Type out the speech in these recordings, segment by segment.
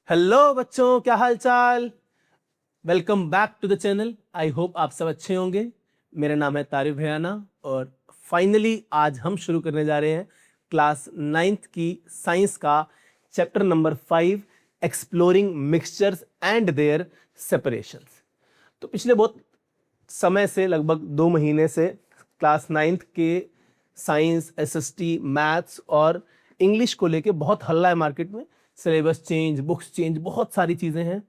Hello बच्चों, क्या हाल चाल। Welcome back to the channel. I hope आप सब अच्छे होंगे। मेरा नाम है तारिफ भयाना और फाइनली आज हम शुरू करने जा रहे हैं क्लास 9th की साइंस का chapter number 5, exploring mixtures and their separations. तो पिछले बहुत समय से, लगभग 2 महीने से क्लास 9th के साइंस, एसएसटी, मैथ्स और इंग्लिश को लेके बहुत हल्ला है मार्केट में। सिलेबस चेंज, बुक्स चेंज, बहुत सारी चीज़ें हैं।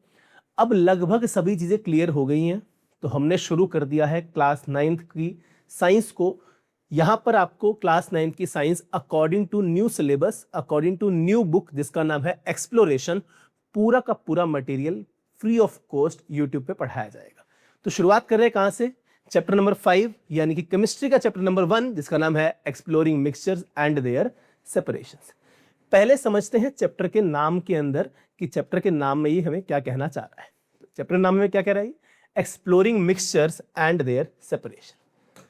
अब लगभग सभी चीज़ें क्लियर हो गई हैं, तो हमने शुरू कर दिया है क्लास 9th की साइंस को। यहाँ पर आपको क्लास 9th की science according to new syllabus, according to new book जिसका नाम है एक्सप्लोरेशन, पूरा का पूरा material free of cost YouTube पे पढ़ाया जाएगा। तो शुरुआत कर रहे हैं कहाँ से? चैप्टर नंबर 5 यानी कि केमिस्ट्री का चैप्टर नंबर 1 जिसका नाम है exploring mixtures and their separations. पहले समझते हैं चैप्टर के नाम के अंदर कि चैप्टर के नाम में ये हमें क्या कहना चाह रहा है। चैप्टर नाम में क्या कह रहा है? Exploring mixtures and their separation.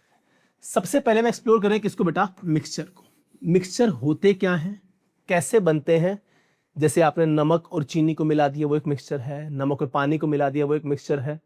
सबसे पहले मैं एक्सप्लोर करें किसको बेटा? मिक्सचर को। मिक्सचर होते क्या हैं, कैसे बनते हैं? जैसे आपने नमक और चीनी को मिला दिया, वो एक मिक्सचर है। नमक और पानी को मिला दिया, वो एक मिक्सचर है।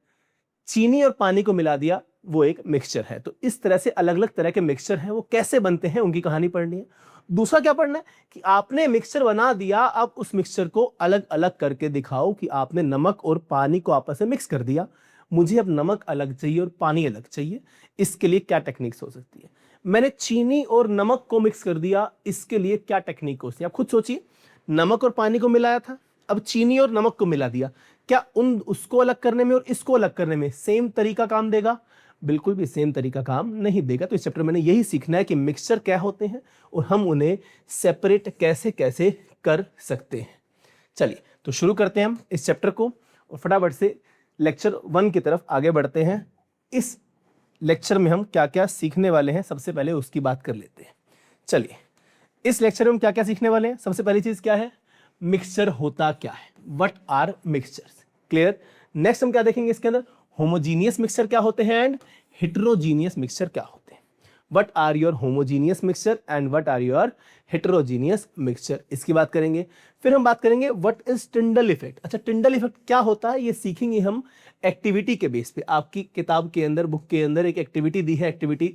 चीनी और पानी को मिला दिया, वो एक मिक्सचर है। तो इस तरह से अलग अलग तरह के मिक्सचर हैं, वो कैसे बनते हैं उनकी कहानी पढ़नी है। दूसरा क्या पढ़ना है कि आपने मिक्सचर बना दिया, अब उस मिक्सचर को अलग अलग करके दिखाओ कि आपने नमक और पानी को आपस में मिक्स कर दिया, मुझे अब नमक अलग चाहिए और पानी अलग चाहिए, इसके लिए क्या टेक्निक्स हो सकती है। मैंने चीनी और नमक को मिक्स कर दिया, इसके लिए क्या टेक्निक हो सकती है। आप खुद सोचिए, नमक और पानी को मिलाया था, अब चीनी और नमक को मिला दिया, क्या उसको अलग करने में और इसको अलग करने में सेम तरीका काम देगा? बिल्कुल भी सेम तरीका काम नहीं देगा। तो इस चैप्टर में यही सीखना है कि मिक्सचर क्या होते हैं और हम उन्हें सेपरेट कैसे कैसे कर सकते हैं। चलिए तो शुरू करते हैं हम इस चैप्टर को और फटाफट से लेक्चर 1 की तरफ आगे बढ़ते हैं। इस लेक्चर में हम क्या क्या सीखने वाले हैं, सबसे पहले उसकी बात कर लेते हैं। चलिए, इस लेक्चर में हम क्या क्या सीखने वाले हैं? सबसे पहली चीज क्या है? मिक्सचर होता क्या है? What are mixtures? Clear. Next हम क्या देखेंगे इसके अंदर? होमोजीनियस मिक्सचर क्या होते हैं एंड हेटेरोजीनियस मिक्सचर क्या होते हैं। What are your homogeneous mixture and what are your heterogeneous mixture, इसकी बात करेंगे। फिर हम बात करेंगे व्हाट इज टिंडल इफेक्ट। अच्छा, टिंडल इफेक्ट क्या होता है ये सीखेंगे हम एक्टिविटी के बेस पे। आपकी किताब के अंदर, बुक के अंदर एक एक्टिविटी दी है, एक्टिविटी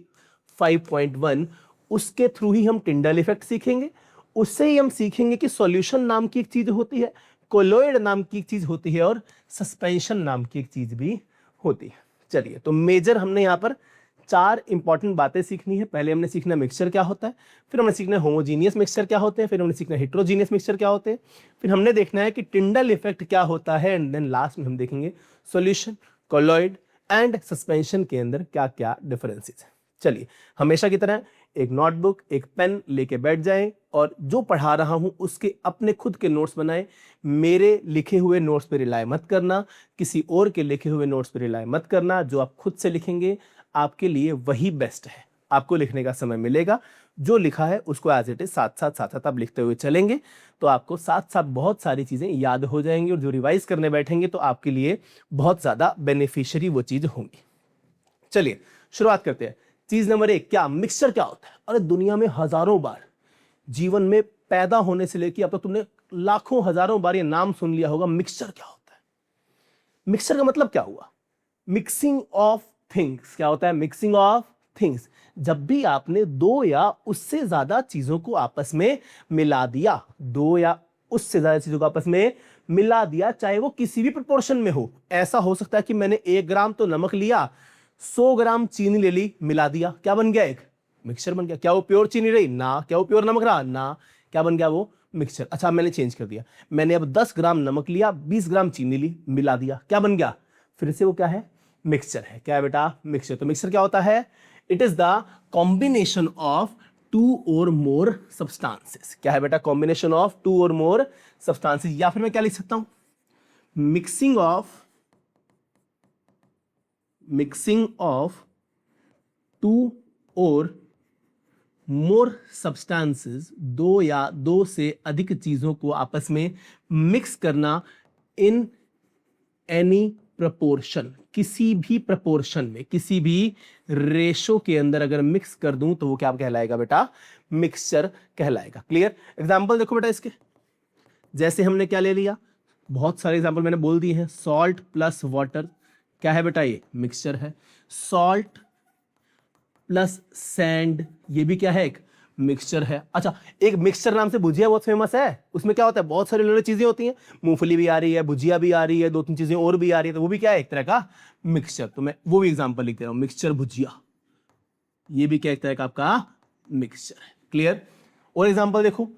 5.1, उसके थ्रू ही हम टिंडल इफेक्ट सीखेंगे। उससे ही हम सीखेंगे कि सॉल्यूशन नाम की एक चीज होती है, कोलोइड नाम की एक चीज होती है और सस्पेंशन नाम की एक चीज भी होती है। चलिए, तो मेजर हमने यहां पर 4 इंपॉर्टेंट बातें सीखनी है। पहले हमने सीखना मिक्सचर क्या होता है, फिर हमने सीखना है होमोजीनियस मिक्सचर क्या होते हैं, फिर हमने सीखना है हेटेरोजीनियस मिक्सचर क्या होते हैं, फिर हमने देखना है कि टिंडल इफेक्ट क्या होता है एंड देन लास्ट में हम देखेंगे सॉल्यूशन, कोलोइड एंड सस्पेंशन के अंदर क्या क्या डिफरेंसेस है। चलिए, हमेशा की तरह एक नोटबुक, एक पेन लेके बैठ जाएं और जो पढ़ा रहा हूं उसके अपने खुद के नोट्स बनाएं। मेरे लिखे हुए नोट्स पे रिलाय मत करना, किसी और के लिखे हुए नोट्स पे रिलाय मत करना। जो आप खुद से लिखेंगे आपके लिए वही बेस्ट है। आपको लिखने का समय मिलेगा, जो लिखा है उसको एज इट इज साथ साथ आप लिखते हुए चलेंगे तो आपको साथ साथ बहुत सारी चीजें याद हो जाएंगी और जो रिवाइज करने बैठेंगे तो आपके लिए बहुत ज्यादा बेनिफिशियरी वो चीज होंगी। चलिए शुरुआत करते हैं। चीज नंबर 1, क्या मिक्सचर क्या होता है? अरे दुनिया में हजारों बार, जीवन में पैदा होने से लेकर अब तक तुमने लाखों हजारों बार ये नाम सुन लिया होगा, मिक्सचर क्या होता है। मिक्सचर का मतलब क्या हुआ? Mixing of things. क्या होता है? Mixing of things. जब भी आपने 2 या उससे ज्यादा चीजों को आपस में मिला दिया, 2 या उससे ज्यादा चीजों को आपस में मिला दिया, चाहे वो किसी भी प्रोपोर्शन में हो। ऐसा हो सकता है कि मैंने 1 ग्राम तो नमक लिया, 100 ग्राम चीनी ले ली, मिला दिया, क्या बन गया? एक मिक्सचर बन गया। क्या वो प्योर चीनी रही? ना। क्या वो प्योर नमक रहा? ना। क्या बन गया? वो मिक्सचर। अच्छा, मैंने चेंज कर दिया, मैंने अब 10 ग्राम नमक लिया, 20 ग्राम चीनी ली, मिला दिया, क्या बन गया? फिर से वो क्या है? मिक्सचर है। क्या है बेटा? मिक्सचर। तो मिक्सचर क्या होता है? It is the combination of 2 और मोर सब्सटेंसेस। क्या है बेटा? कॉम्बिनेशन ऑफ 2 और मोर सब्सटेंसेस। या फिर मैं क्या लिख सकता हूं? मिक्सिंग ऑफ 2 और मोर सब्सटेंसेस, 2 या 2 से अधिक चीजों को आपस में मिक्स करना इन एनी प्रपोर्शन, किसी भी प्रपोर्शन में, किसी भी रेशो के अंदर अगर मिक्स कर दूं तो वो क्या कहलाएगा बेटा? मिक्सचर कहलाएगा। क्लियर। एग्जांपल देखो बेटा इसके, जैसे हमने क्या ले लिया, बहुत सारे एग्जाम्पल मैंने बोल दिए हैं। सॉल्ट प्लस वाटर क्या है बेटा, ये मिक्सचर है। सॉल्ट प्लस सैंड ये भी क्या है, एक मिक्सचर है। अच्छा, एक मिक्सचर नाम से भुजिया बहुत फेमस है, उसमें क्या होता है, बहुत सारी लोग चीजें होती हैं, मूंगफली भी आ रही है, भुजिया भी आ रही है, 2-3 चीजें और भी आ रही है, तो वो भी क्या है, एक तरह का मिक्सचर। तो मैं वो भी एग्जांपल लिख दे रहा हूं, मिक्सचर भुजिया, ये भी क्या एक तरह का आपका मिक्सचर है। क्लियर। और एग्जांपल देखो,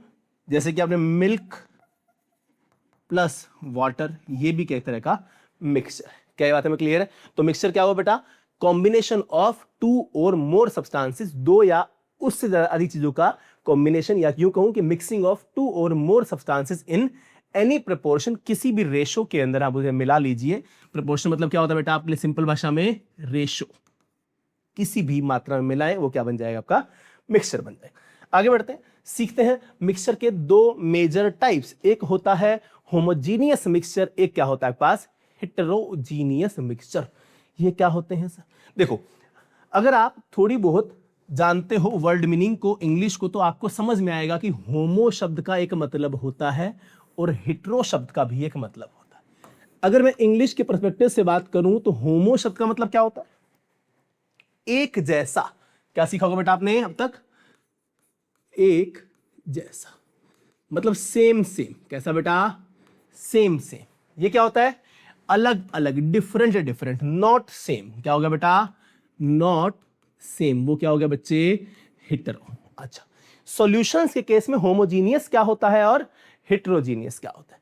जैसे कि आपने मिल्क प्लस वाटर, ये भी क्या एक तरह का मिक्सचर है। क्या बात है, मैं क्लियर है। तो मिक्सचर क्या हुआ बेटा, कॉम्बिनेशन ऑफ 2 और मोर सब्सटेंसेस, 2 या उससे ज्यादा अधिक चीजों का कॉम्बिनेशन, या यूं कहूं कि मिक्सिंग ऑफ 2 और मोर सब्सटेंसेस इन एनी प्रोपोर्शन, किसी भी रेशो के अंदर आप उसे मिला लीजिए। प्रोपोर्शन मतलब क्या होता है बेटा आपके लिए सिंपल भाषा में, रेशो, किसी भी मात्रा में मिलाएं वो क्या बन जाएगा, आपका मिक्सचर बन जाएगा। आगे बढ़ते हैं, सीखते हैं मिक्सचर के 2 मेजर टाइप्स। एक होता है होमोजीनियस मिक्सचर, एक क्या होता है पास, हेटेरोजीनियस मिक्सचर। ये क्या होते हैं सर, देखो अगर आप थोड़ी बहुत जानते हो वर्ड मीनिंग को, इंग्लिश को, तो आपको समझ में आएगा कि होमो शब्द का एक मतलब होता है और हेटेरो शब्द का भी एक मतलब होता है। अगर मैं इंग्लिश के पर्सपेक्टिव से बात करूं तो होमो शब्द का मतलब क्या होता है, एक जैसा। क्या सीखा होगा बेटा आपने अब तक, एक जैसा मतलब सेम सेम। कैसा बेटा, सेम सेम। ये क्या होता है, अलग अलग, डिफरेंट डिफरेंट। नॉट सेम क्या होगा बेटा, नॉट सेम, वो क्या हो गया बच्चे, हेटेरो। अच्छा, सॉल्यूशंस के केस में होमोजीनियस क्या होता है और हेटेरोजीनियस क्या होता है।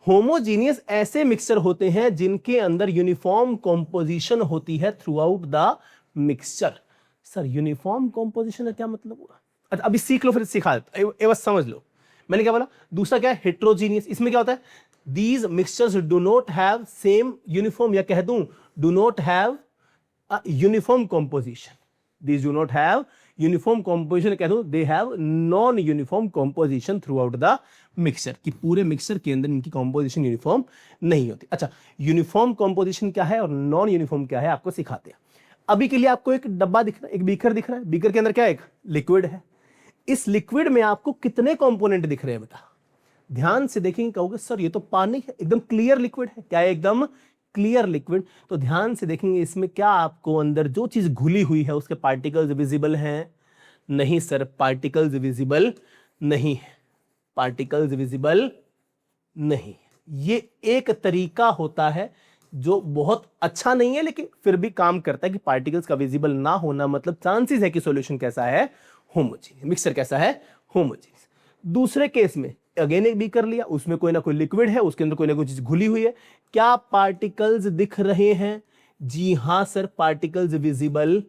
होमोजीनियस ऐसे मिक्सचर होते हैं जिनके अंदर यूनिफॉर्म कॉम्पोजिशन होती है through out the mixture. Sir uniform composition का क्या मतलब हुआ, अच्छा अभी सीख लो फिर सिखा देता, ये बस समझ लो मैंने क्या बोला। दूसरा क्या है, हेटेरोजीनियस, इसमें क्या होता है, these mixtures do not have same uniform, या कह दूं do not have uniform composition. These do not have uniform composition, कह दूं they have non uniform composition throughout the mixture, कि पूरे मिक्सचर के अंदर इनकी कॉम्पोजिशन यूनिफॉर्म नहीं होती। अच्छा, यूनिफॉर्म कॉम्पोजिशन क्या है और नॉन यूनिफॉर्म क्या है आपको सिखाते हैं। अभी के लिए आपको एक डब्बा दिख रहा है, एक बीकर दिख रहा है, बीकर के अंदर क्या है, एक लिक्विड है। इस लिक्विड में आपको कितने कंपोनेंट दिख रहे हैं बेटा, ध्यान से देखेंगे, कहोगे सर ये तो पानी है, एकदम क्लियर लिक्विड है। क्या है, एकदम क्लियर लिक्विड। तो ध्यान से देखेंगे इसमें क्या आपको अंदर जो चीज घुली हुई है उसके पार्टिकल्स विजिबल हैं, नहीं सर पार्टिकल्स विजिबल नहीं है, पार्टिकल्स विजिबल नहीं। ये एक तरीका होता है जो बहुत अच्छा नहीं है लेकिन फिर भी काम करता है कि पार्टिकल्स का विजिबल ना होना मतलब चांसेस है कि सॉल्यूशन कैसा है, होमोजीनियस, मिक्सचर कैसा है, होमोजीनियस। दूसरे केस में अगेन एक बीकर लिया, उसमें कोई ना कोई लिक्विड है, उसके अंदर कोई ना कोई चीज घुली हुई है, क्या पार्टिकल्स दिख रहे हैं, जी हां सर पार्टिकल्स विजिबल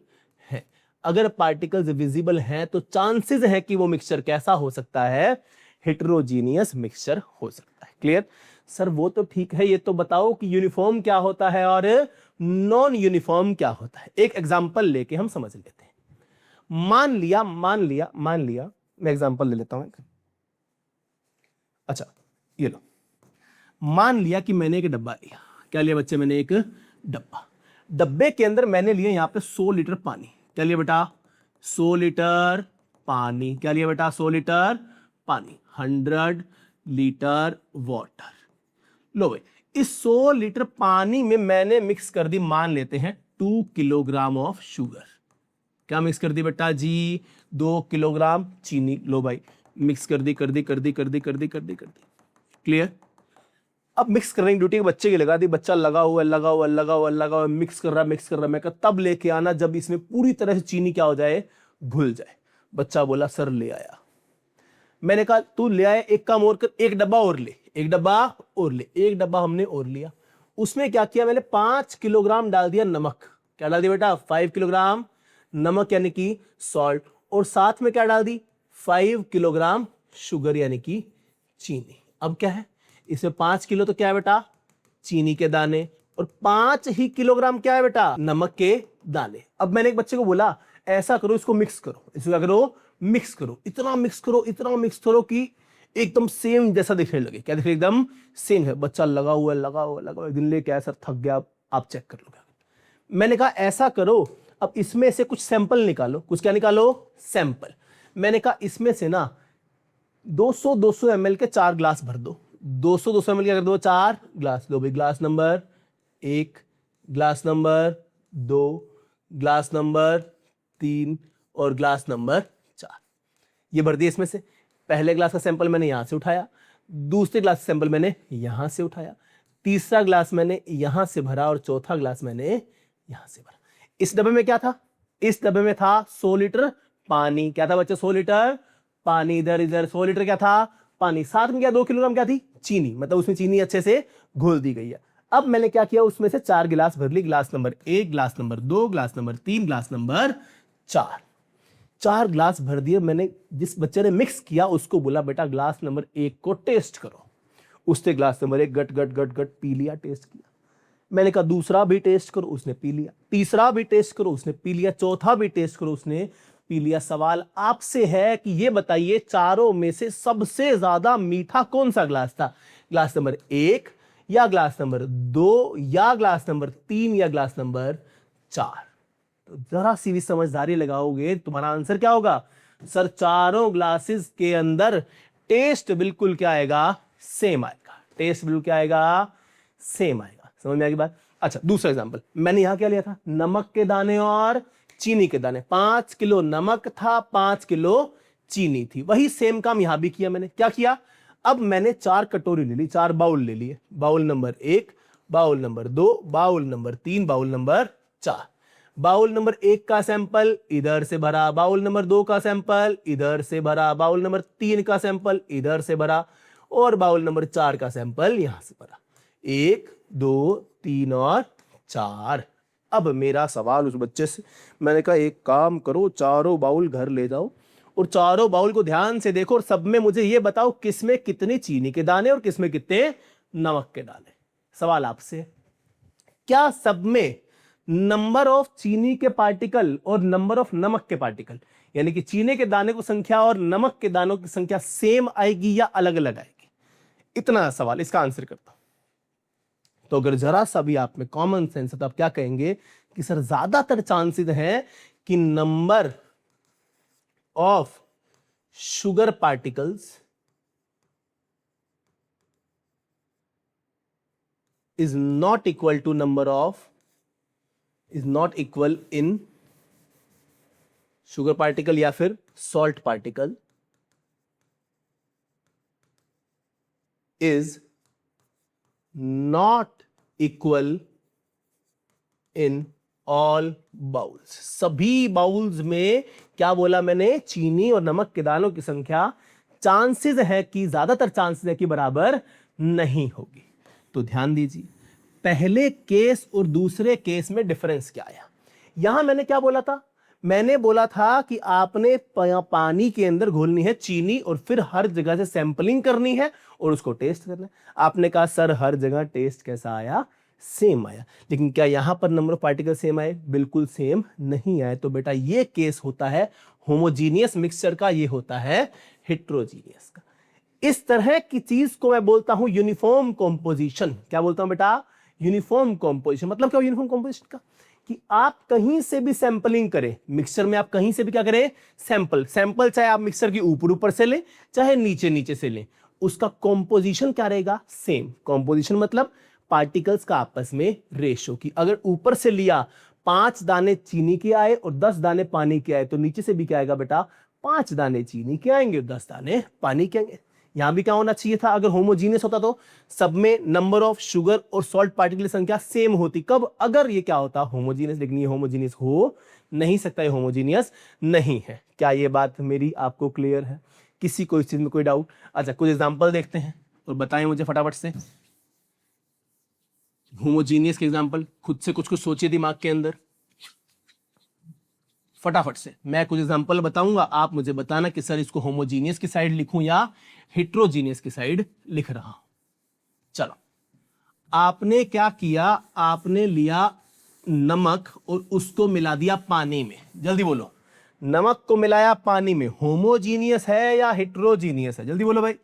है। अगर पार्टिकल्स विजिबल हैं तो चांसेस है कि वो मिक्सचर कैसा हो सकता है, हेटेरोजीनियस मिक्सचर हो सकता है। क्लियर। सर वो तो ठीक है, ये तो बताओ कि यूनिफॉर्म क्या होता है और नॉन यूनिफॉर्म क्या होता है। एक एग्जांपल लेके हम समझ लेते हैं। मान लिया मैं एग्जांपल ले लेता हूं। अच्छा ये लो, मान लिया कि मैंने एक डब्बा लिया। क्या लिया बच्चे, मैंने एक डब्बा, डब्बे के अंदर मैंने लिया यहां पे 100 लीटर पानी। क्या लिया बेटा, 100 लीटर पानी। क्या लिया बेटा, 100 लीटर पानी, 100 लीटर वाटर। लो भाई, इस 100 लीटर पानी में मैंने मिक्स कर दी, मान लेते हैं 2 किलोग्राम ऑफ शुगर। क्या मिक्स कर दी बेटा जी, 2 किलोग्राम चीनी। लो भाई मिक्स कर दी। क्लियर। अब मिक्स करने की ड्यूटी बच्चे की लगा दी, बच्चा लगा हुआ मिक्स कर रहा। मैं कहा तब लेके आना जब इसमें पूरी तरह से चीनी क्या हो जाए, घुल जाए। बच्चा बोला सर ले आया। मैंने कहा तू ले आया, एक काम और कर, एक डब्बा और ले। एक डब्बा हमने और लिया। उसमें क्या किया मैंने, 5 किलोग्राम डाल दिया नमक। क्या डाल दिया बेटा, 5 किलोग्राम नमक यानी कि सॉल्ट, और साथ में क्या डाल दी, 5 किलोग्राम शुगर यानी कि चीनी। अब क्या है, इसमें 5 किलो तो क्या है बेटा, चीनी के दाने, और 5 ही किलोग्राम क्या है बेटा, नमक के दाने। अब मैंने एक बच्चे को बोला ऐसा करो, इसको मिक्स करो, इसको क्या करो, मिक्स करो, इतना मिक्स करो कि एकदम सेम जैसा दिखने लगे। क्या दिखे, एकदम सेम है। बच्चा लगा हुआ एक दिन लेके आया, सर थक गया, आप चेक कर लो। मैंने कहा ऐसा करो, अब इसमें से कुछ सैंपल निकालो। कुछ क्या निकालो, सैंपल। मैंने कहा इसमें से ना 200 ml के 4 ग्लास भर दो। 200 200 ml क्या कर दो, 4 ग्लास लो भाई। Glass number 1, glass number 2, glass number 3 और ग्लास नंबर 4। ये भर दिए इसमें से। पहले ग्लास का सैंपल मैंने यहां से उठाया, दूसरे ग्लास का सैंपल मैंने यहां से उठाया, तीसरा ग्लास मैंने यहां से भरा और चौथा ग्लास मैंने यहां से भरा। इस डब्बे में क्या था? इस डब्बे में था 100 लीटर पानी। क्या था बच्चे? 100 लीटर पानी। इधर इधर 100 लीटर क्या था? पानी। साथ में क्या 2 किलोग्राम क्या थी? चीनी। मतलब उसमें चीनी अच्छे से घोल दी गई है। अब मैंने क्या किया, उसमें से 4 गिलास भर ली। Glass number 1, glass number 2, glass number 3, glass number 4। 4 glass भर दिए मैंने। जिस बच्चे ने मिक्स किया उसको बोला बेटा ग्लास नंबर 1 को टेस्ट करो। उसने ग्लास नंबर 1 गट गट गट गट पी लिया, टेस्ट किया। मैंने कहा दूसरा भी टेस्ट करो, उसने पी लिया। तीसरा भी टेस्ट करो, उसने पी लिया। चौथा भी टेस्ट करो, उसने पी लिया। सवाल आपसे है कि ये बताइए चारों में से सबसे ज्यादा मीठा कौन सा ग्लास था? ग्लास नंबर 1 या ग्लास नंबर 2 या ग्लास नंबर 3 या ग्लास नंबर 4? तो जरा सी भी समझदारी लगाओगे तुम्हारा आंसर क्या होगा? सर चारों ग्लासेस के अंदर टेस्ट बिल्कुल क्या आएगा? सेम आएगा। टेस्ट बिल्कुल क्या आएगा? सेम आएगा। समझ में आएगी बात? अच्छा, दूसरा एग्जांपल मैंने यहां क्या लिया था? नमक के दाने और चीनी के दाने। 5 किलो नमक था, 5 किलो चीनी थी। वही सेम काम यहां भी किया मैंने। क्या किया? अब मैंने 4 कटोरी ले ली, 4 बाउल ले लिए। Bowl number 1, bowl number 2, bowl number 3, bowl number 4। Bowl number 1 का सैंपल इधर से भरा, बाउल नंबर 2 का सैंपल इधर से भरा, बाउल नंबर 3 का सैंपल इधर से भरा और बाउल नंबर 4 का सैंपल यहां से भरा। 1, 2, 3 और 4। अब मेरा सवाल उस बच्चे से, मैंने कहा एक काम करो, चारों बाउल घर ले जाओ और चारों बाउल को ध्यान से देखो और सब में मुझे ये बताओ किसमें कितने चीनी के दाने और किसमें कितने नमक के दाने। सवाल आपसे, क्या सब में नंबर ऑफ चीनी के पार्टिकल और नंबर ऑफ नमक के पार्टिकल, यानी कि चीनी के दाने की संख्या और नमक के दानों की संख्या सेम आएगी या अलग अलग आएगी? इतना सवाल, इसका आंसर करता हूं। तो अगर जरा सा भी आप में कॉमन सेंस है तो आप क्या कहेंगे कि सर ज्यादातर चांसेस है कि number of sugar particles is not equal to number of, is not equal in sugar particle या फिर salt particle is not equal in all bowls। सभी बाउल्स में क्या बोला मैंने? चीनी और नमक के दानों की संख्या चांसेस है कि, ज्यादातर चांसेस है कि बराबर नहीं होगी। तो ध्यान दीजिए, पहले केस और दूसरे केस में डिफरेंस क्या आया? यहां मैंने क्या बोला था? मैंने बोला था कि आपने पानी के अंदर घोलनी है चीनी और फिर हर जगह से सैंपलिंग करनी है और उसको टेस्ट करना है। आपने कहा सर हर जगह टेस्ट कैसा आया? सेम आया। लेकिन क्या यहां पर नंबर ऑफ पार्टिकल सेम आए? बिल्कुल सेम नहीं आए। तो बेटा ये केस होता है होमोजीनियस मिक्सचर का, ये होता है हेट्रोजीनियस का। इस तरह की चीज को मैं बोलता हूं यूनिफॉर्म कॉम्पोजिशन। क्या बोलता हूं बेटा? Uniform composition. मतलब क्या यूनिफॉर्म कॉम्पोजिशन का? कि आप कहीं से भी सैंपलिंग करें मिक्सचर में, आप कहीं से भी क्या करें? सैंपल चाहे आप मिक्सचर की ऊपर ऊपर से लें चाहे नीचे नीचे से लें, उसका कॉम्पोजिशन क्या रहेगा? सेम। कॉम्पोजिशन मतलब पार्टिकल्स का आपस में रेशो की। अगर ऊपर से लिया 5 दाने चीनी के आए और 10 दाने पानी के आए, तो नीचे से भी क्या आएगा बेटा? 5 दाने चीनी के आएंगे और 10 दाने पानी के आएंगे। यहां भी क्या होना चाहिए था? अगर होमोजीनियस होता तो सब में नंबर ऑफ शुगर और सॉल्ट पार्टिकल की संख्या सेम होती। कब? अगर ये क्या होता? होमोजीनियस। लेकिन ये होमोजीनियस हो नहीं सकता, ये होमोजीनियस नहीं है। क्या ये बात मेरी आपको क्लियर है? किसी को इस चीज में कोई डाउट? अच्छा, कुछ एग्जांपल देखते हैं और बताएं मुझे फटाफट से होमोजीनियस के एग्जांपल। खुद से कुछ कुछ सोचिए दिमाग के अंदर फटाफट से। मैं कुछ एग्जांपल बताऊंगा, आप मुझे बताना कि सर इसको होमोजीनियस की साइड लिखूं या हेट्रोजीनियस की साइड लिख रहा हूं। चलो, आपने क्या किया? आपने लिया नमक और उसको मिला दिया पानी में। जल्दी बोलो, नमक को मिलाया पानी में, होमोजीनियस है या हेट्रोजीनियस है? जल्दी बोलो भाई।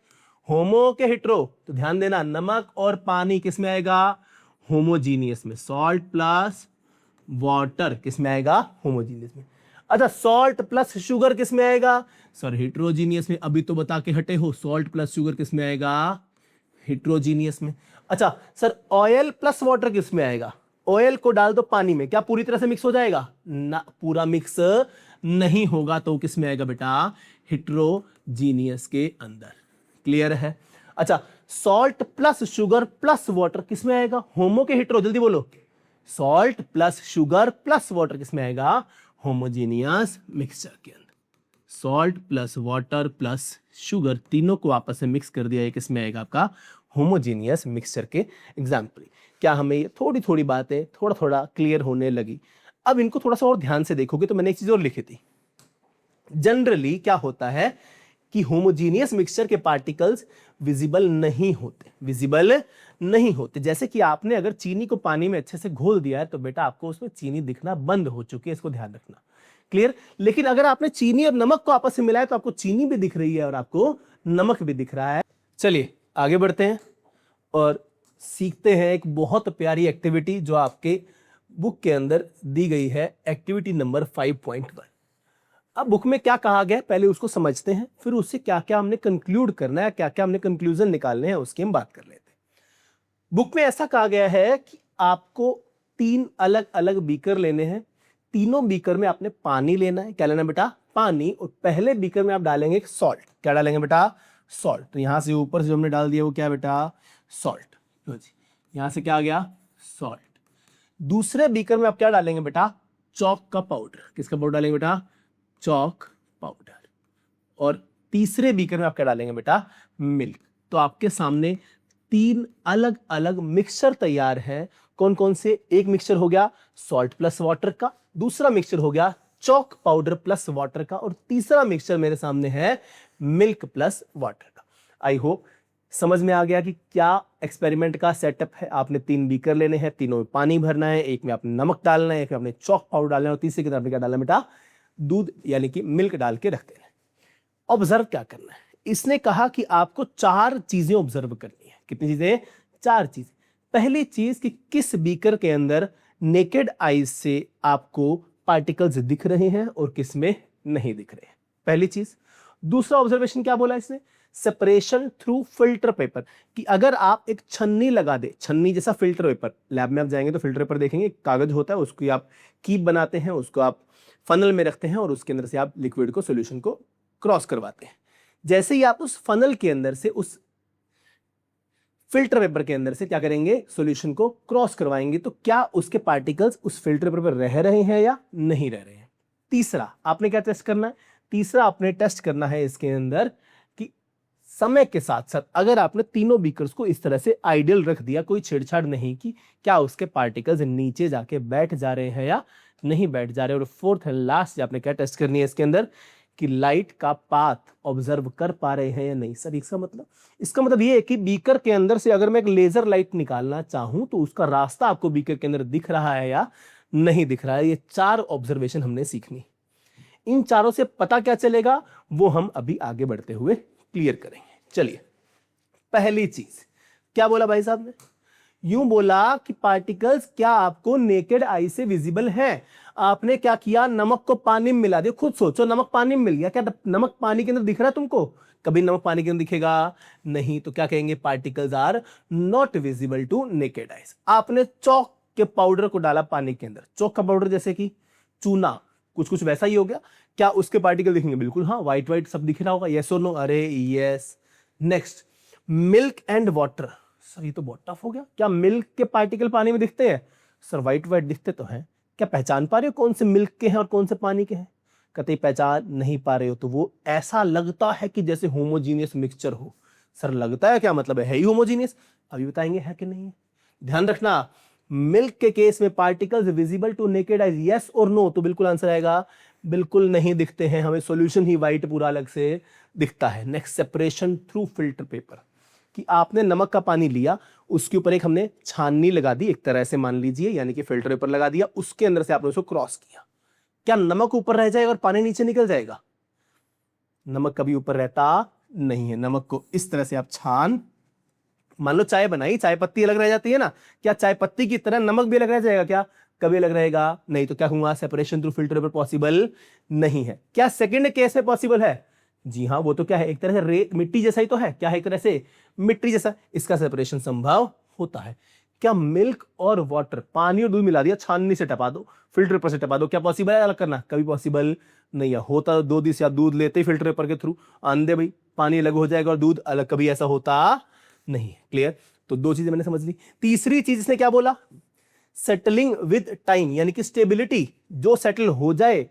होमो के हेट्रो? तो ध्यान देना, नमक और पानी किस में आएगा? होमोजीनियस में। सॉल्ट प्लस वाटर किस में आएगा? होमोजीनियस में। अच्छा, सॉल्ट प्लस शुगर किस में आएगा? सर हेट्रोजीनियस में। अभी तो बता के हटे हो, सॉल्ट प्लस शुगर किस में आएगा? हेट्रोजीनियस में। अच्छा सर, ऑयल प्लस वाटर किस में आएगा? ऑयल को डाल दो पानी में, क्या पूरी तरह से मिक्स हो जाएगा? ना, पूरा मिक्स नहीं होगा, तो किस में आएगा बेटा? हेट्रोजीनियस के अंदर। क्लियर है? अच्छा, salt plus sugar plus water किस में आएगा? होमो के हेट्रो, जल्दी बोलो। Salt plus sugar plus water किस में आएगा? होमोजीनियस मिक्सचर के अंदर। Salt plus water plus sugar, तीनों को आपस में मिक्स कर दिया, ये किस में आएगा? आपका होमोजीनियस मिक्सचर के एग्जाम्पल। क्या हमें ये थोड़ी थोड़ी बातें थोड़ा थोड़ा क्लियर होने लगी? अब इनको थोड़ा सा और ध्यान से देखोगे तो मैंने एक चीज और लिखी थी। जनरली क्या होता है कि होमोजीनियस मिक्सचर के पार्टिकल्स विजिबल नहीं होते, विजिबल नहीं होते। जैसे कि आपने अगर चीनी को पानी में अच्छे से घोल दिया है तो बेटा आपको उसमें चीनी दिखना बंद हो चुकी है, इसको ध्यान रखना। क्लियर? लेकिन अगर आपने चीनी और नमक को आपस में मिलाया तो आपको चीनी भी दिख रही है और आपको नमक भी दिख रहा है। चलिए आगे बढ़ते हैं और सीखते हैं एक बहुत प्यारी एक्टिविटी जो आपके बुक के अंदर दी गई है, एक्टिविटी नंबर 5.1। अब बुक में क्या कहा गया पहले उसको समझते हैं, फिर उससे क्या क्या हमने कंक्लूड करना है, क्या क्या हमने कंक्लूजन निकालने हैं, उसकी हम बात कर लेते हैं। बुक में ऐसा कहा गया है कि आपको 3 अलग अलग बीकर लेने हैं। तीनों बीकर में आपने पानी लेना है। क्या लेना बेटा? पानी। और पहले बीकर में आप डालेंगे सॉल्ट। क्या डालेंगे बेटा? सॉल्ट। तो यहां से ऊपर से जो हमने डाल दिया वो क्या है बेटा? सॉल्ट। लो जी, यहां से क्या आ गया? सॉल्ट। दूसरे बीकर में आप क्या डालेंगे बेटा? चॉक का पाउडर। किसका पाउडर डालेंगे बेटा? Chalk powder. और तीसरे बीकर में आप क्या डालेंगे बेटा? मिल्क। तो आपके सामने 3 अलग अलग मिक्सचर तैयार है। कौन कौन से? एक मिक्सचर हो गया सॉल्ट प्लस वाटर का, दूसरा मिक्सचर हो गया चॉक पाउडर प्लस वाटर का, और तीसरा मिक्सचर मेरे सामने है मिल्क प्लस वाटर का। आई होप समझ में आ गया कि क्या एक्सपेरिमेंट का सेटअप है। आपने 3 बीकर लेने हैं, तीनों में पानी भरना है, एक में आपने नमक डालना है, एक में आपने चॉक पाउडर डालना है, और तीसरे की तरफ क्या डालना है बेटा? दूध यानी कि मिल्क डाल के रख देना है। ऑब्जर्व क्या करना है? इसने कहा कि आपको 4 चीजें ऑब्जर्व करनी है। कितनी चीजें? 4 चीजें। पहली चीज कि किस बीकर के अंदर नेकेड आईज से आपको पार्टिकल्स दिख रहे हैं और किस में नहीं दिख रहे हैं, पहली चीज। दूसरा ऑब्जर्वेशन क्या बोला इसने? सेपरेशन थ्रू फिल्टर पेपर, कि अगर आप एक छन्नी लगा दे, छन्नी जैसा फिल्टर पेपर, लैब में आप जाएंगे तो फिल्टर पेपर देखेंगे, एक कागज होता है, उसकी आप कीप बनाते हैं, उसको आप फनल में रखते हैं और उसके अंदर से आप लिक्विड को, सॉल्यूशन को क्रॉस करवाते हैं। जैसे ही आप उस फनल के अंदर से, उस फिल्टर पेपर के अंदर से क्या करेंगे? सॉल्यूशन को क्रॉस करवाएंगे, तो क्या उसके पार्टिकल्स उस फिल्टर पेपर पर रह रहे हैं या नहीं रह रहे हैं। तीसरा आपने क्या टेस्ट करना है? तीसरा आपने टेस्ट करना है इसके अंदर कि समय के साथ साथ अगर आपने तीनों बीकर्स को इस तरह से आइडियल रख दिया, कोई छेड़छाड़ नहीं की, क्या उसके पार्टिकल्स नीचे जाके बैठ जा रहे हैं या नहीं बैठ जा रहे। और फोर्थ एंड लास्ट आपने क्या टेस्ट करनी है इसके अंदर कि लाइट का पाथ ऑब्जर्व कर पा रहे हैं या नहीं। सर इसका मतलब ये है कि बीकर के अंदर से अगर मैं एक लेजर लाइट निकालना चाहूं तो उसका रास्ता आपको बीकर के अंदर दिख रहा है या नहीं दिख रहा है। ये 4 ऑब्जर्वेशन हमने सीखनी। इन चारों से पता क्या चलेगा वो हम अभी आगे बढ़ते हुए क्लियर करेंगे। चलिए, पहली चीज क्या बोला भाई साहब ने? यूं बोला कि पार्टिकल्स क्या आपको नेकेड आई से विजिबल हैं। आपने क्या किया? नमक को पानी में मिला दिया। खुद सोचो, नमक पानी में मिल गया, क्या नमक पानी के अंदर दिख रहा है तुमको? कभी नमक पानी के अंदर दिखेगा नहीं। तो क्या कहेंगे? Particles are not visible to naked eyes. आपने चॉक के पाउडर को डाला पानी के अंदर, चॉक का पाउडर जैसे कि चूना, कुछ वैसा ही हो गया। क्या उसके पार्टिकल दिखेंगे? बिल्कुल हाँ, व्हाइट व्हाइट सब दिख रहा होगा। यस और नो? अरे yes. Next, milk and water. Sir ये तो बहुत टफ हो गया। क्या मिल्क के पार्टिकल पानी में दिखते हैं? सर व्हाइट व्हाइट दिखते तो हैं। क्या पहचान पा रहे हो कौन से मिल्क के हैं और कौन से पानी के हैं? कतई पहचान नहीं पा रहे हो तो वो ऐसा लगता है कि जैसे होमोजीनियस मिक्सचर हो। सर लगता है क्या मतलब है ही होमोजीनियस? अभी बताएंगे है कि नहीं है। ध्यान रखना, मिल्क के केस में particles visible to naked eyes, yes और नो? तो बिल्कुल आंसर आएगा बिल्कुल नहीं दिखते हैं, हमें सॉल्यूशन ही व्हाइट पूरा अलग से दिखता है। Next, separation through filter paper, कि आपने नमक का पानी लिया, उसके ऊपर एक हमने छाननी लगा दी, एक तरह से मान लीजिए, यानी कि फिल्टर पेपर लगा दिया, उसके अंदर से आपने उसको क्रॉस किया। क्या नमक ऊपर रह जाएगा और पानी नीचे निकल जाएगा? नमक कभी ऊपर रहता नहीं है। नमक को इस तरह से आप छान, मान लो चाय बनाई, चाय पत्ती अलग रह जाती है ना, क्या चाय पत्ती की तरह नमक भी अलग रह जाएगा? क्या कभी अलग रहेगा? नहीं। तो क्या कहूंगा? Separation through filter paper possible नहीं है। क्या सेकंड केस में पॉसिबल है? जी हाँ, वो तो क्या है, एक तरह से रेत मिट्टी जैसा ही तो है, क्या है, एक तरह से मिट्टी जैसा, इसका सेपरेशन संभव होता है। क्या मिल्क और वाटर, पानी और दूध मिला दिया, छाननी से टपा दो, फिल्टर पेपर से टपा दो, क्या पॉसिबल है अलग करना? कभी पॉसिबल नहीं है। होता दो दिस या दूध लेते ही फिल्टर पेपर के थ्रू, आंदे भाई पानी अलग हो जाएगा और दूध अलग, कभी ऐसा होता नहीं। क्लियर? तो दो चीजें मैंने समझ ली। तीसरी चीज इसने क्या बोला? सेटलिंग विद टाइम, यानी कि स्टेबिलिटी, जो सेटल हो जाए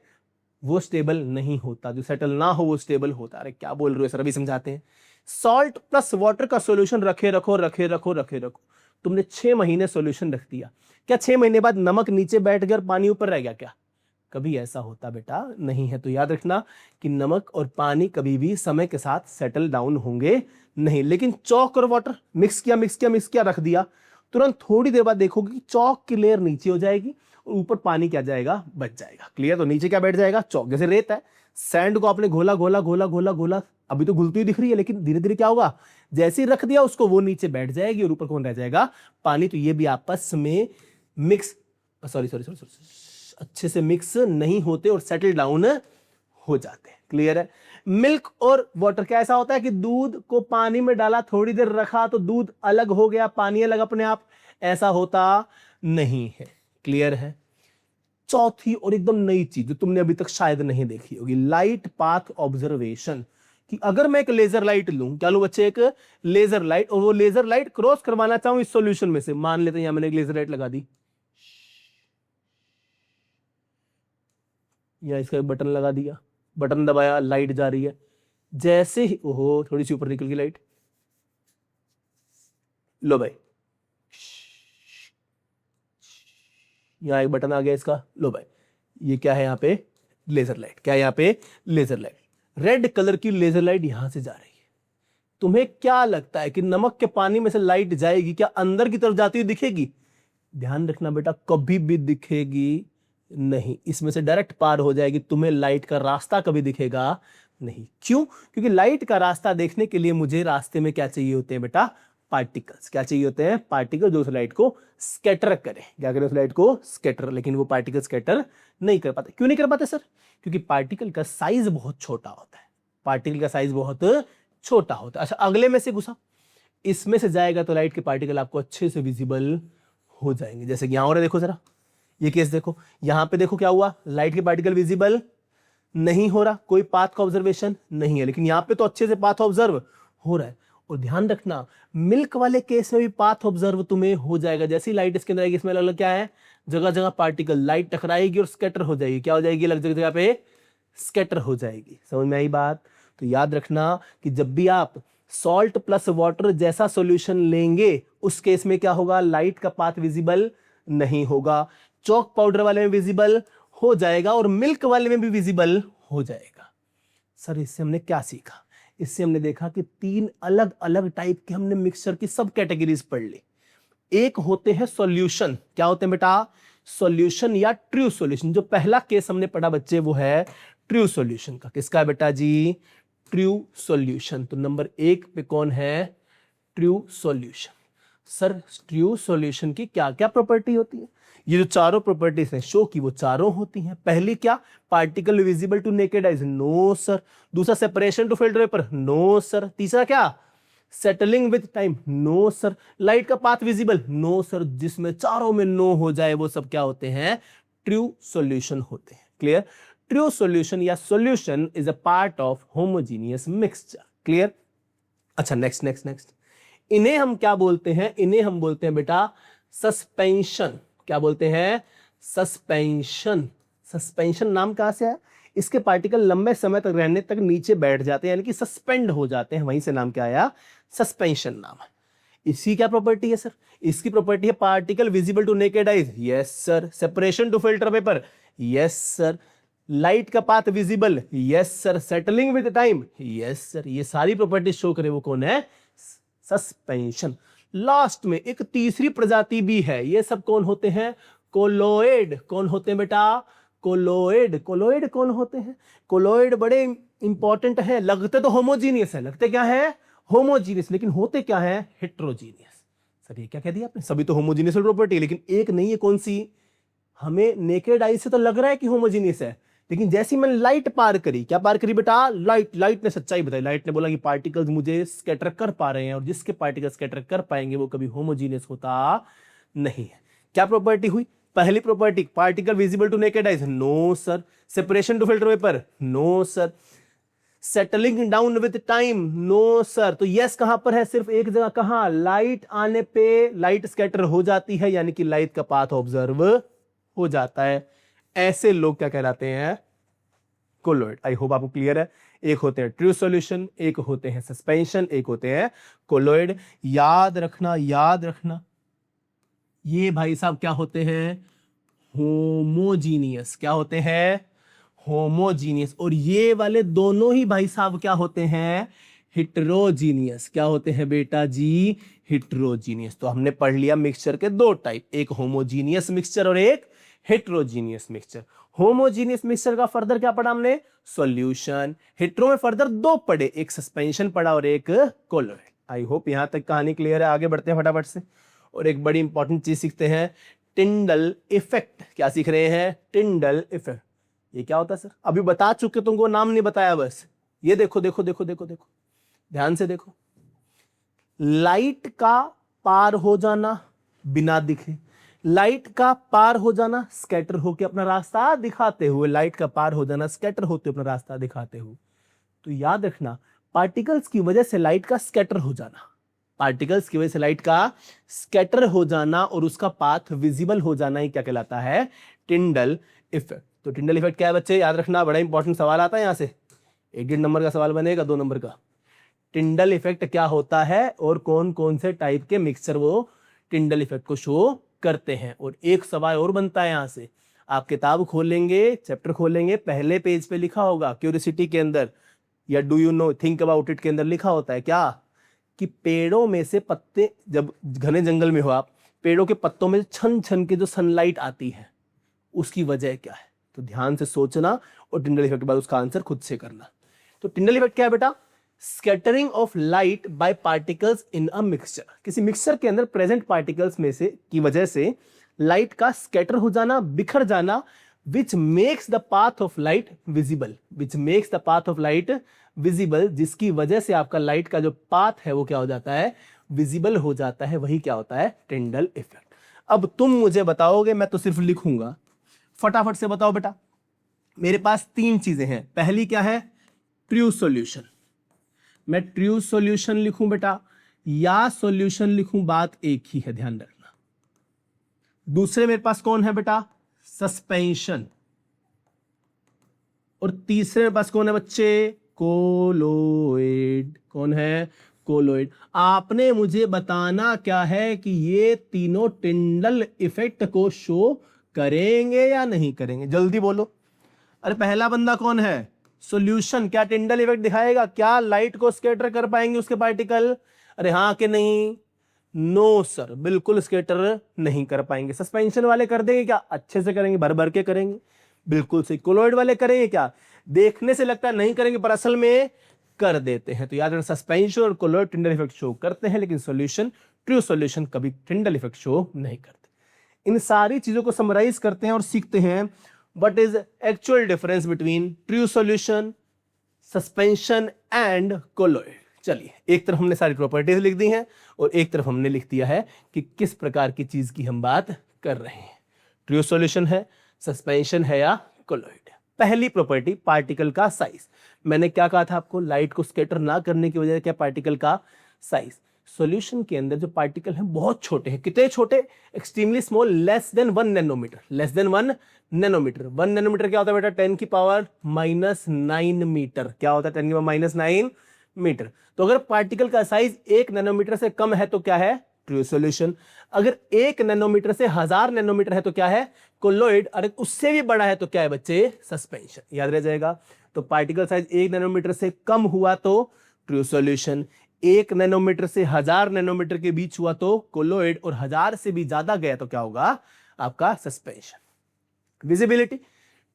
वो स्टेबल नहीं होता, जो सेटल ना हो वो स्टेबल होता। अरे क्या बोल रहे हो सर, अभी समझाते हैं। सॉल्ट प्लस वाटर का सॉल्यूशन रखे रखो रखे रखो रखे रखो, तुमने 6 महीने सॉल्यूशन रख दिया, क्या 6 महीने बाद नमक नीचे बैठ गया और पानी ऊपर रह गया? क्या कभी ऐसा होता? बेटा नहीं है। तो याद रखना कि नमक और पानी कभी भी समय के साथ सेटल डाउन होंगे नहीं। लेकिन चौक और वाटर मिक्स किया मिक्स किया मिक्स किया, रख दिया, तुरंत थोड़ी देर बाद देखोगे कि चौक की लेयर नीचे हो जाएगी और ऊपर पानी क्या जाएगा? बच जाएगा। क्लियर? तो नीचे क्या बैठ जाएगा? चौक। जैसे रेत है, सैंड को आपने घोला घोला घोला घोला घोला, अभी तो घुलती हुई दिख रही है, लेकिन धीरे धीरे क्या होगा, जैसे ही रख दिया उसको, वो नीचे बैठ जाएगी और ऊपर कौन रह जाएगा? पानी। तो ये भी आपस में मिक्स, सॉरी सॉरी सॉरी, अच्छे से मिक्स नहीं होते और सेटल डाउन हो जाते हैं। क्लियर है? मिल्क और वाटर क्या ऐसा होता है कि दूध को पानी में डाला, थोड़ी देर रखा तो दूध अलग हो गया, पानी अलग अपने आप? ऐसा होता नहीं है। क्लियर है? चौथी और एकदम नई चीज जो तुमने अभी तक शायद नहीं देखी होगी, लाइट पाथ ऑब्जर्वेशन। कि अगर मैं एक लेजर लाइट लूं, क्या लूं बच्चे? एक लेजर लाइट, और वो लेजर लाइट क्रॉस करवाना चाहूं इस सॉल्यूशन में से, मान लेते हैं यहां मैंने एक लेजर लाइट लगा दी, या इसका बटन लगा दिया, बटन दबाया, लाइट जा रही है। जैसे ही, ओहो थोड़ी सी ऊपर निकल गई लाइट, लो भाई, यहां एक बटन आ गया इसका, लो भाई, ये क्या है? यहां पे लेजर लाइट। क्या है यहां पे? Laser light. रेड कलर की लेजर लाइट यहां से जा रही है। तुम्हें क्या लगता है कि नमक के पानी में से लाइट जाएगी, क्या अंदर की तरफ जाती हुई दिखेगी? ध्यान रखना बेटा, कभी भी दिखेगी नहीं, इसमें से डायरेक्ट पार हो जाएगी। तुम्हें लाइट का रास्ता कभी दिखेगा नहीं। क्यों? क्योंकि लाइट का रास्ता देखने के लिए मुझे रास्ते में क्या चाहिए होते हैं बेटा? पार्टिकल्स। क्या चाहिए होते हैं? पार्टिकल, जो उस लाइट को स्कैटर करें। क्या करें? उस लाइट को स्कैटर। लेकिन वो पार्टिकल स्कैटर नहीं कर पाते। क्यों नहीं कर पाते सर? क्योंकि पार्टिकल का साइज बहुत छोटा होता है। पार्टिकल का साइज बहुत छोटा होता है। अच्छा, अगले में से घुसा, इसमें से जाएगा तो लाइट के पार्टिकल आपको अच्छे से विजिबल हो जाएंगे। जैसे कि यहां हो रहा है, देखो जरा ये केस देखो, यहां पे देखो क्या हुआ, लाइट के पार्टिकल विजिबल नहीं हो रहा, कोई पाथ का ऑब्जर्वेशन नहीं है। लेकिन यहां पे तो अच्छे से पाथ ऑब्जर्व हो रहा है। और ध्यान रखना, मिल्क वाले केस में भी पाथ ऑब्जर्व तुम्हें हो जाएगा। जैसी लाइट इसके अंदर आएगी, इसमें अलग अलग क्या है, जगह जगह पार्टिकल, लाइट टकराएगी और स्कैटर हो जाएगी। क्या हो जाएगी? अलग जगह जगह पे स्कैटर हो जाएगी। समझ में आई बात? तो याद रखना कि जब भी आप सॉल्ट प्लस वाटर जैसा सॉल्यूशन लेंगे, उस केस में क्या होगा? लाइट का पाथ विजिबल नहीं होगा। चॉक पाउडर वाले में विजिबल हो जाएगा और मिल्क वाले में भी विजिबल हो जाएगा। सर इससे हमने क्या सीखा? इससे हमने देखा कि 3 अलग अलग टाइप के हमने मिक्सचर की सब कैटेगरीज पढ़ ली। एक होते हैं सॉल्यूशन। क्या होते हैं बेटा? सॉल्यूशन या ट्रू सॉल्यूशन। जो पहला केस हमने पढ़ा बच्चे, वो है ट्रू सॉल्यूशन का। किसका बेटा जी? True solution. तो नंबर 1 पे कौन है? True solution. Sir true solution की क्या क्या प्रॉपर्टी होती है? ये जो चारों प्रॉपर्टीज हैं शो की, वो चारों होती हैं। पहली क्या? Particle visible to naked eyes, no sir. दूसरा separation to filter paper, no sir. तीसरा क्या? Settling with time, no sir. Light का पाथ विजिबल, नो सर। जिसमें चारों में नो हो जाए वो सब क्या होते हैं? ट्रू सॉल्यूशन होते हैं। क्लियर? ट्रू सॉल्यूशन या solution is a part of homogeneous mixture. Clear? अच्छा, नेक्स्ट नेक्स्ट नेक्स्ट, इन्हें हम क्या बोलते हैं? इन्हें हम बोलते हैं बेटा सस्पेंशन। क्या बोलते हैं? सस्पेंशन। सस्पेंशन नाम कहां से आया? इसके पार्टिकल लंबे समय तक रहने तक नीचे बैठ जाते हैं, यानी कि सस्पेंड हो जाते हैं, वहीं से नाम क्या आया? सस्पेंशन नाम है। इसकी क्या प्रॉपर्टी है सर? इसकी प्रॉपर्टी है particle visible to naked eyes, yes sir. Separation to filter paper, yes sir. Light का path visible, yes sir. Settling with time, yes sir. ये सारी प्रॉपर्टी शो करे वो कौन है? सस्पेंशन। लास्ट में एक तीसरी प्रजाति भी है। ये सब कौन होते हैं? कोलोइड। कौन होते हैं बेटा? कोलोइड। कोलोइड कौन होते हैं? कोलोइड बड़े इंपॉर्टेंट है। लगते तो होमोजीनियस है, लगते क्या है? होमोजीनियस, लेकिन होते क्या है? हेट्रोजीनियस। सर ये क्या कह दिया आपने? सभी तो होमोजीनियस प्रॉपर्टी, लेकिन एक नहीं है। कौन सी? हमें नेकेड आई से तो लग रहा है कि होमोजीनियस है, लेकिन जैसे ही मैंने लाइट पार करी, क्या पार करी बेटा? लाइट ने सच्चाई बताई। लाइट ने बोला कि पार्टिकल्स मुझे स्कैटर कर पा रहे हैं, और जिसके पार्टिकल स्कैटर कर पाएंगे वो कभी होमोजीनियस होता नहीं है। क्या प्रॉपर्टी हुई? पहली property, particle visible to naked eyes, no sir. Separation to filter paper, no sir. Settling down with time, no sir. तो यस कहां पर है? सिर्फ एक जगह, कहां? लाइट आने पे लाइट स्कैटर हो जाती है, यानी कि लाइट का पाथ ऑब्जर्व हो जाता है। ऐसे लोग क्या कहलाते हैं? कोलोइड। आई होप आपको क्लियर है। एक होते हैं ट्रू सॉल्यूशन, एक होते हैं सस्पेंशन, एक होते हैं कोलोइड। याद रखना, याद रखना, ये भाई साहब क्या होते हैं? होमोजीनियस। क्या होते हैं? होमोजीनियस। और ये वाले दोनों ही भाई साहब क्या होते हैं? हिट्रोजीनियस। क्या होते हैं बेटा जी? हिट्रोजीनियस। तो हमने पढ़ लिया मिक्सचर के दो टाइप, एक होमोजीनियस मिक्सचर और एक हेट्रोजीनियस मिक्सचर। होमोजीनियस मिक्सचर का फर्दर क्या पढ़ा हमने? सॉल्यूशन। हेट्रो में फर्दर दो पढ़े, एक सस्पेंशन पढ़ा और एक कोलोइड। आई होप यहां तक कहानी क्लियर है। आगे बढ़ते हैं फटाफट से, और एक बड़ी इंपॉर्टेंट चीज सीखते हैं, टिंडल इफेक्ट। क्या सीख रहे हैं? Tyndall effect. ये क्या होता है सर? अभी बता चुके, तुमको नाम नहीं बताया बस। ये देखो देखो देखो देखो देखो, ध्यान से देखो। लाइट का पार हो जाना बिना दिखे, लाइट का पार हो जाना स्कैटर होकर अपना रास्ता दिखाते हुए, लाइट का पार हो जाना स्कैटर होते अपना रास्ता दिखाते हुए। तो याद रखना, पार्टिकल्स की वजह से लाइट का स्कैटर हो जाना, पार्टिकल्स की वजह से लाइट का स्कैटर हो जाना और उसका पाथ विजिबल हो जाना ही क्या कहलाता है? Tyndall effect. तो टिंडल इफेक्ट क्या है बच्चे? याद रखना, बड़ा इंपॉर्टेंट सवाल आता है यहां से। 1.5 नंबर का सवाल बनेगा, 2 नंबर का। टिंडल इफेक्ट क्या होता है और कौन कौन से टाइप के मिक्सचर वो टिंडल इफेक्ट को शो करते हैं। और एक सवाल और बनता है यहां से, आप किताब खोलेंगे, चैप्टर खोलेंगे, पहले पेज पे लिखा होगा क्यूरियोसिटी के अंदर, या do you know think about it के अंदर लिखा होता है क्या? कि पेड़ों में से पत्ते, जब घने जंगल में हो आप, पेड़ों के पत्तों में छन छन के जो सनलाइट आती है, उसकी वजह क्या है? तो ध्यान से सोचना और टिंडल इफेक्ट के बाद उसका आंसर खुद से करना। तो टिंडल इफेक्ट क्या है बेटा? Scattering of light by particles in a mixture. किसी मिक्सचर के अंदर प्रेजेंट पार्टिकल्स में से की वजह से लाइट का स्कैटर हो जाना, बिखर जाना, which makes the path of light visible, which makes the path of light visible, जिसकी वजह से आपका लाइट का जो पाथ है वो क्या हो जाता है? विजिबल हो जाता है। वही क्या होता है? Tyndall effect. अब तुम मुझे बताओगे, मैं तो सिर्फ लिखूंगा, फटाफट से बताओ बेटा। मेरे पास 3 चीजें हैं। पहली क्या है? True solution. मैं ट्रू सॉल्यूशन लिखूं बेटा या सॉल्यूशन लिखूं, बात एक ही है, ध्यान रखना। दूसरे मेरे पास कौन है बेटा? सस्पेंशन। और तीसरे मेरे पास कौन है बच्चे? कोलोइड। कौन है? कोलोइड। आपने मुझे बताना क्या है कि ये तीनों टिंडल इफेक्ट को शो करेंगे या नहीं करेंगे? जल्दी बोलो। अरे पहला बंदा कौन है? सॉल्यूशन। क्या टिंडल इफेक्ट दिखाएगा? क्या लाइट को स्कैटर कर पाएंगे उसके पार्टिकल? अरे हाँ कि नहीं? नो सर, बिल्कुल स्कैटर नहीं कर पाएंगे। सस्पेंशन वाले कर देंगे क्या? अच्छे से करेंगे, भर भर के करेंगे, बिल्कुल सही। कोलोइड वाले करेंगे क्या? देखने से लगता है नहीं करेंगे पर असल में कर देते हैं। तो याद रखना, सस्पेंशन और कोलोइड टिंडल इफेक्ट शो करते हैं, लेकिन सॉल्यूशन, ट्रू सॉल्यूशन कभी टिंडल इफेक्ट शो नहीं करते। इन सारी चीजों को समराइज करते हैं और सीखते हैं what is actual difference between true solution, suspension and colloid। चलिए, एक तरफ हमने सारी प्रॉपर्टीज लिख दी हैं और एक तरफ हमने लिख दिया है कि किस प्रकार की चीज की हम बात कर रहे हैं। ट्रू सॉल्यूशन है, सस्पेंशन है या कोलोइड। पहली प्रॉपर्टी, पार्टिकल का साइज। मैंने क्या कहा था आपको? लाइट को स्कैटर ना करने की वजह से क्या? पार्टिकल का साइज। सॉल्यूशन के अंदर जो पार्टिकल हैं बहुत छोटे हैं। कितने छोटे? Extremely small, less than 1 nanometre. Less than 1 nanometre. 1 nanometre क्या होता है बेटा? 10 की पावर -9 मीटर। क्या होता है? 10 की पावर -9 मीटर। तो अगर पार्टिकल का साइज 1 नैनोमीटर से कम है तो क्या है? True solution. अगर 1 नैनोमीटर से 1000 नैनोमीटर है तो क्या है? कोलोइड। अगर उससे भी बड़ा है तो क्या है बच्चे? सस्पेंशन। याद रह जाएगा। तो पार्टिकल साइज 1 नैनोमीटर से कम हुआ तो ट्रू सॉल्यूशन, 1 नैनोमीटर से 1000 नैनोमीटर के बीच हुआ तो कोलोइड, और 1000 से भी ज्यादा गया तो क्या होगा? आपका सस्पेंशन। विजिबिलिटी,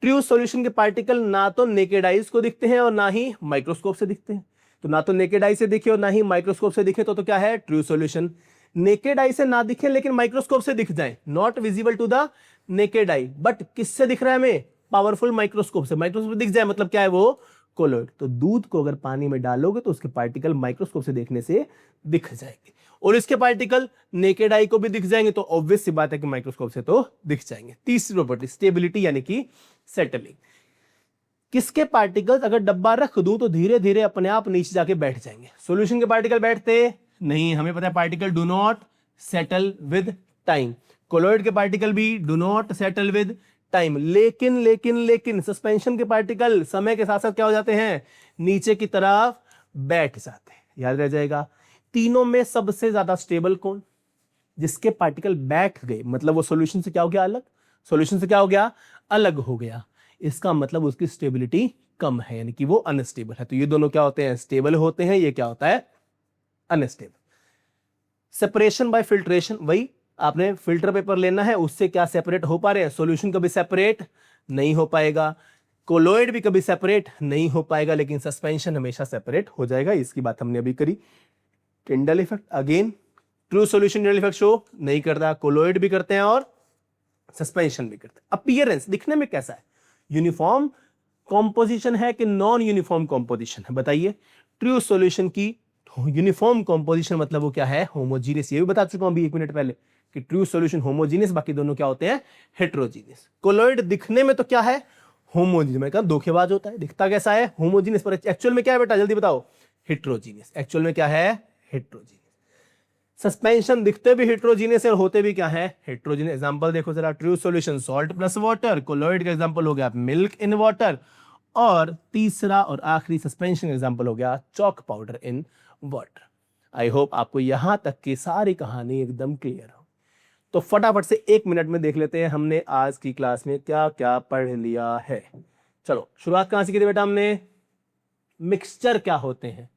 ट्रू सॉल्यूशन के पार्टिकल ना तो नेकेड आईज को दिखते हैं और ना ही माइक्रोस्कोप से दिखते हैं। तो ना तो नेकेड आई से दिखे और ना ही माइक्रोस्कोप से दिखे तो क्या है? True solution. नेकेड आई से ना दिखे लेकिन माइक्रोस्कोप से दिख जाए, not visible to the naked eye, but किससे दिख रहा है हमें? पावरफुल माइक्रोस्कोप से, माइक्रोस्कोप दिख जाए मतलब क्या है वो कोलॉइड। तो दूध को अगर पानी में डालोगे तो उसके पार्टिकल माइक्रोस्कोप से देखने से दिख जाएंगे, और इसके पार्टिकल नेकेड आई को भी दिख जाएंगे, तो ऑब्वियस सी बात है कि माइक्रोस्कोप से तो दिख जाएंगे। तीसरी प्रॉपर्टी स्टेबिलिटी यानी कि सेटलिंग। किसके पार्टिकल्स अगर डब्बा रख दूं तो धीरे धीरे अपने आप नीचे जाके बैठ जाएंगे? सॉल्यूशन के पार्टिकल बैठते नहीं, हमें पता है particle do not settle with time. Colloid के पार्टिकल भी do not settle with time. लेकिन लेकिन लेकिन सस्पेंशन के पार्टिकल समय के साथ साथ क्या हो जाते हैं? नीचे की तरफ बैठ जाते हैं। याद रह जाएगा। तीनों में सबसे ज्यादा स्टेबल कौन? जिसके पार्टिकल बैठ गए, मतलब वो सॉल्यूशन से क्या हो गया? अलग। सॉल्यूशन से क्या हो गया? अलग हो गया। इसका मतलब उसकी स्टेबिलिटी कम है, यानी कि वो अनस्टेबल है। तो ये दोनों क्या होते हैं? स्टेबल होते हैं। ये क्या होता है? अनस्टेबल। सेपरेशन बाय फिल्ट्रेशन, वही आपने फिल्टर पेपर लेना है, उससे क्या सेपरेट हो पा रहे हैं? सॉल्यूशन कभी सेपरेट नहीं हो पाएगा, कोलॉइड भी कभी सेपरेट नहीं हो पाएगा, लेकिन सस्पेंशन हमेशा सेपरेट हो जाएगा। इसकी बात हमने अभी करी। Tyndall effect, again true solution Tyndall effect show नहीं करता, कोलॉइड भी करते हैं और सस्पेंशन भी करते हैं। अपीयरेंस, दिखने में कैसा है? यूनिफॉर्म कॉम्पोजिशन है कि नॉन यूनिफॉर्म कॉम्पोजिशन है? बताइए। ट्रू सॉल्यूशन की यूनिफॉर्म कॉम्पोजिशन मतलब वो क्या है? होमोजीनियस। ये भी बता चुका हूं अभी 1 मिनट पहले कि ट्रू सॉल्यूशन होमोजीनियस, बाकी दोनों क्या होते हैं? हेट्रोजीनियस। कोलॉइड दिखने में तो क्या है? होमोजीनियस। मैं कहा धोखेबाज होता है, दिखता कैसा है? होमोजीनियस, पर एक्चुअल में क्या है बेटा? जल्दी बताओ। हेट्रोजीनियस। एक्चुअल में क्या है? हेट्रोजीनियस। सस्पेंशन दिखते भी हेट्रोजीनियस और होते भी क्या है? हेट्रोजीनियस। एग्जांपल देखो जरा। True solution salt plus water. Colloid का एग्जांपल हो गया मिल्क इन वाटर। और तीसरा और आखिरी सस्पेंशन एग्जांपल हो गया chalk powder in water. I hope आपको यहां तक की सारी कहानी एकदम क्लियर हो। तो फटाफट से 1 मिनट में देख लेते हैं हमने आज की क्लास में क्या क्या पढ़ लिया है। चलो शुरुआत कहां से की थी बेटा हमने? मिक्सचर क्या होते हैं।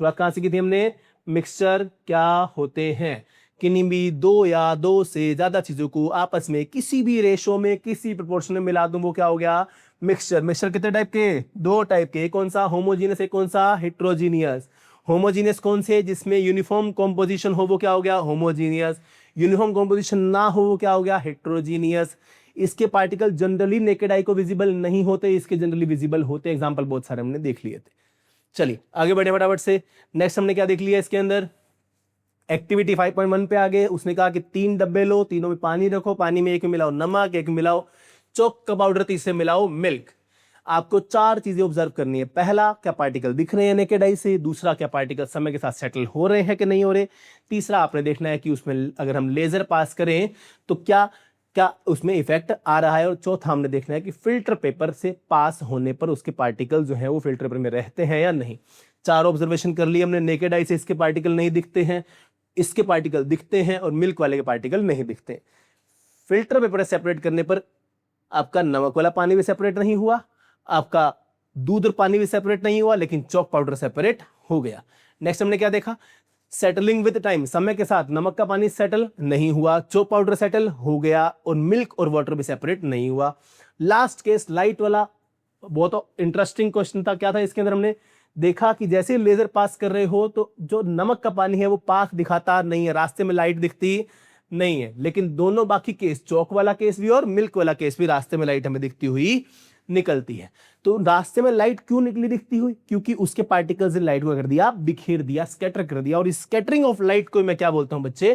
शुरुआत कहां से की थी हमने? मिक्सचर क्या होते हैं? किन्हीं भी दो या दो से ज्यादा चीजों को आपस में किसी भी रेशो में, किसी प्रोपोर्शन में मिला दूं, वो क्या हो गया? मिक्सचर। मिक्सचर कितने टाइप के? 2 टाइप के। कौन सा? होमोजीनियस। एक कौन सा? हेट्रोजीनियस। होमोजीनियस कौन से? जिसमें यूनिफॉर्म कॉम्पोजिशन हो, वो क्या हो गया? होमोजीनियस। यूनिफॉर्म कॉम्पोजिशन ना हो, वो क्या हो गया? हेट्रोजीनियस। इसके पार्टिकल जनरली नेकेड आई को विजिबल नहीं होते, इसके जनरली विजिबल होते। एग्जांपल बहुत सारे हमने देख लिए थे। चलिए आगे बढ़े फटाफट से। नेक्स्ट हमने क्या देख लिया इसके अंदर? एक्टिविटी 5.1 पे आ गए। उसने कहा कि 3 डब्बे लो, तीनों में पानी रखो, पानी में एक में मिलाओ नमक, एक में मिलाओ चॉक का पाउडर, तीसरे मिलाओ मिल्क। आपको 4 चीजें ऑब्जर्व करनी है। पहला, क्या पार्टिकल दिख रहे हैं नेकेड आई से? दूसरा, क्या पार्टिकल समय के साथ सेटल हो रहे हैं कि नहीं हो रहे? तीसरा, आपने देखना है कि उसमें अगर हम लेजर पास करें तो क्या क्या उसमें इफेक्ट आ रहा है? और चौथा, हमने देखना है कि फिल्टर पेपर से पास होने पर उसके पार्टिकल जो है वो फिल्टर पेपर में रहते हैं या नहीं। 4 ऑब्जर्वेशन कर लिए हमने। नेकेड आई से इसके पार्टिकल नहीं दिखते हैं, इसके पार्टिकल दिखते हैं, और मिल्क वाले के पार्टिकल नहीं दिखते। फिल्टर पेपर सेपरेट करने पर आपका नमक वाला पानी भी सेपरेट नहीं हुआ, आपका दूध और पानी भी सेपरेट नहीं हुआ, लेकिन चॉक पाउडर सेपरेट हो गया। नेक्स्ट हमने क्या देखा? Settling with time. समय के साथ नमक का पानी सेटल नहीं हुआ, चॉक पाउडर सेटल हो गया, और मिल्क और वाटर भी सेपरेट नहीं हुआ। लास्ट केस लाइट वाला, बहुत इंटरेस्टिंग क्वेश्चन था। क्या था इसके अंदर? हमने देखा कि जैसे लेजर पास कर रहे हो तो जो नमक का पानी है वो पास दिखाता नहीं है, रास्ते में लाइट दिखती नहीं है, लेकिन दोनों बाकी केस, चॉक वाला केस भी और मिल्क वाला केस भी, रास्ते में लाइट हमें दिखती हुई निकलती है। तो रास्ते में लाइट क्यों निकली दिखती हुई? क्योंकि उसके पार्टिकल्स ने लाइट को कर दिया, बिखेर दिया, स्कैटर कर दिया। और इस स्कैटरिंग ऑफ लाइट को मैं क्या बोलता हूं बच्चे?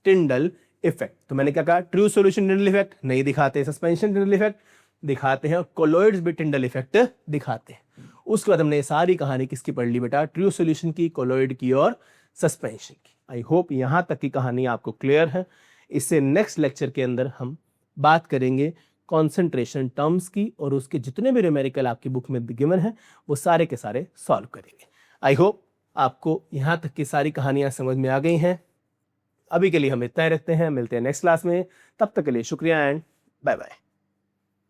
Tyndall effect. तो मैंने क्या कहा? ट्रू सॉल्यूशन टिंडल इफेक्ट नहीं दिखाते, सस्पेंशन टिंडल इफेक्ट दिखाते हैं, कोलॉइड्स भी टिंडल इफेक्ट दिखाते हैं। उसके बाद हमने सारी कहानी किसकी पढ़ ली बेटा? ट्रू सॉल्यूशन की, कोलॉइड की और सस्पेंशन की। आई होप यहां तक की कहानी आपको क्लियर है। इससे नेक्स्ट लेक्चर के अंदर हम बात करेंगे कॉन्सेंट्रेशन टर्म्स की, और उसके जितने भी न्यूमेरिकल आपकी बुक में गिवन है वो सारे के सारे सॉल्व करेंगे। आई होप आपको यहां तक की सारी कहानियां समझ में आ गई हैं। अभी के लिए हम इतना ही रखते हैं, मिलते हैं नेक्स्ट क्लास में। तब तक के लिए शुक्रिया एंड बाय बाय।